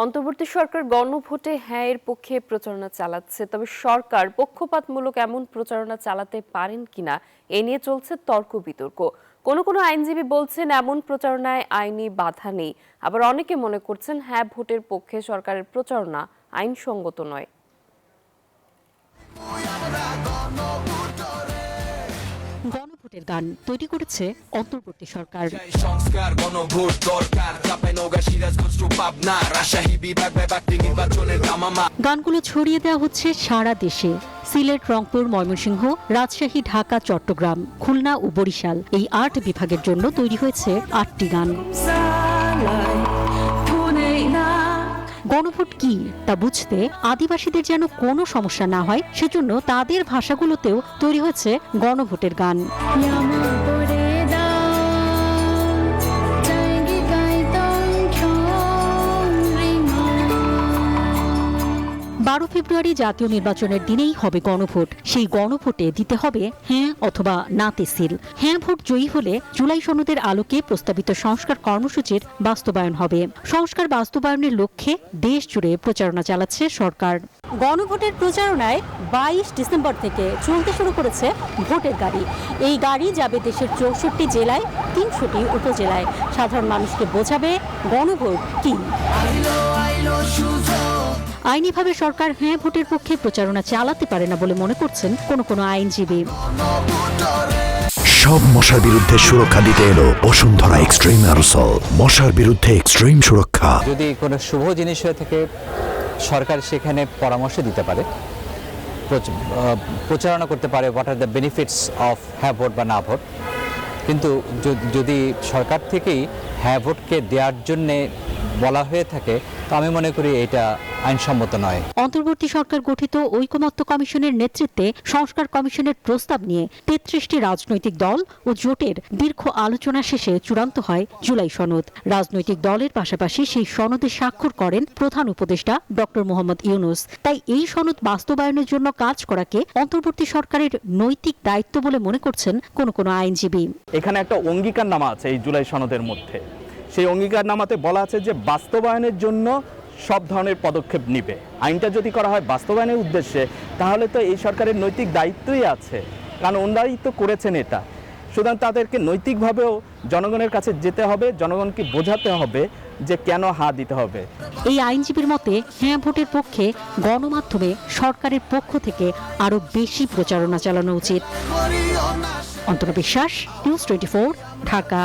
অন্তর্বর্তী সরকার গণভোটে হ্যাঁ এর পক্ষে প্রচারণা চালাচ্ছে, তবে সরকার পক্ষপাতমূলক এমন প্রচারণা চালাতে পারেন কিনা এ নিয়ে চলছে তর্ক বিতর্ক। কোনো আইনজীবী বলছেন এমন প্রচারণায় আইনি বাধা নেই, আবার অনেকে মনে করছেন হ্যাঁ ভোটের পক্ষে সরকারের প্রচারণা আইনসঙ্গত নয়। গণভোটের গান তৈরি করেছে অন্তর্বর্তী সরকার। গানগুলো ছড়িয়ে দেওয়া হচ্ছে সারা দেশে। সিলেট, রংপুর, ময়মনসিংহ, রাজশাহী, ঢাকা, চট্টগ্রাম, খুলনা ও বরিশাল এই ৮ বিভাগের জন্য তৈরি হয়েছে ৮টি গান। গণভোট কি তা বুঝতে আদিবাসীদের যেন কোনো সমস্যা না হয়, সেজন্য তাদের ভাষাগুলোতেও তৈরি হয়েছে গণভোটের গান। ১২ ফেব্রুয়ারি জাতীয় নির্বাচনের দিনেই হবে গণভোট। সেই গণভোটে দিতে হবে হ্যাঁ অথবা নাতে সিল। হ্যাঁ ভোট জয়ী হলে জুলাই সনদের আলোকে প্রস্তাবিত সংস্কার কর্মসূচির বাস্তবায়ন হবে। সংস্কার বাস্তবায়নের লক্ষ্যে দেশ জুড়ে প্রচারণা চালাচ্ছে সরকার। গণভোটের প্রচারণায় ২২ ডিসেম্বর থেকে চলতে শুরু করেছে ভোটের গাড়ি। এই গাড়ি যাবে দেশের ৬৪ জেলায়, ৩০০টি উপজেলায়। সাধারণ মানুষকে বোঝাবে গণভোট কি। আইনিভাবে সরকার হ্যাঁ ভোটের পক্ষে প্রচারণা চালাতে পারে না বলে মনে করছেন কোনো আইনজীবী। সব মশার বিরুদ্ধে সুরক্ষা দিতে এলো বসুন্ধরা এক্সট্রিম অ্যারোসল। মশার বিরুদ্ধে এক্সট্রিম সুরক্ষা। যদি কোনো শুভ জিনিস হয়ে থাকে, সরকার সেখানে পরামর্শ দিতে পারে, প্রচারণা করতে পারে what are the benefits of হ্যাঁ ভোট বা না ভোট। কিন্তু যদি সরকার থেকেই হ্যাঁ ভোটকে দেওয়ার জন্যে বলা হয়ে থাকে, তো আমি মনে করি এটা আইনসম্মত নয়। অন্তর্বর্তী সরকার গঠিত ঐকমত্য কমিশনের নেতৃত্বে সংস্কার কমিশনের প্রস্তাব নিয়ে ৩৩টি রাজনৈতিক দল ও জোটের দীর্ঘ আলোচনা শেষে চূড়ান্ত হয় জুলাই সনদ। রাজনৈতিক দলের পাশাপাশি সেই সনদে স্বাক্ষর করেন প্রধান উপদেষ্টা ডক্টর মোহাম্মদ ইউনূস। তাই এই সনদ বাস্তবায়নের জন্য কাজ করাকে অন্তর্বর্তী সরকারের নৈতিক দায়িত্ব বলে মনে করছেন কোনো আইনজীবী। এখানে একটা অঙ্গীকারনামা আছে এই জুলাই সনদের মধ্যে। সেই অঙ্গীকারনামাতে বলা আছে যে বাস্তবায়নের জন্য সব ধরনের পদক্ষেপ নিবে। আইনটা যদি করা হয় বাস্তবায়নের উদ্দেশ্যে, তাহলে তো এই সরকারের নৈতিক দায়িত্বই আছে, কারণ ওনারাই তো করেছেন এটা। সুতরাং তাদেরকে নৈতিকভাবেও জনগণের কাছে যেতে হবে, জনগণকে বোঝাতে হবে যে কেন হ্যাঁ দিতে হবে। এই আইনজীবীর মতে হ্যাঁ ভোটের পক্ষে গণমাধ্যমে সরকারের পক্ষ থেকে আরো বেশি প্রচারণা চালানো উচিত। অন্তরা বিশ্বাস, নিউজ 24, ঢাকা।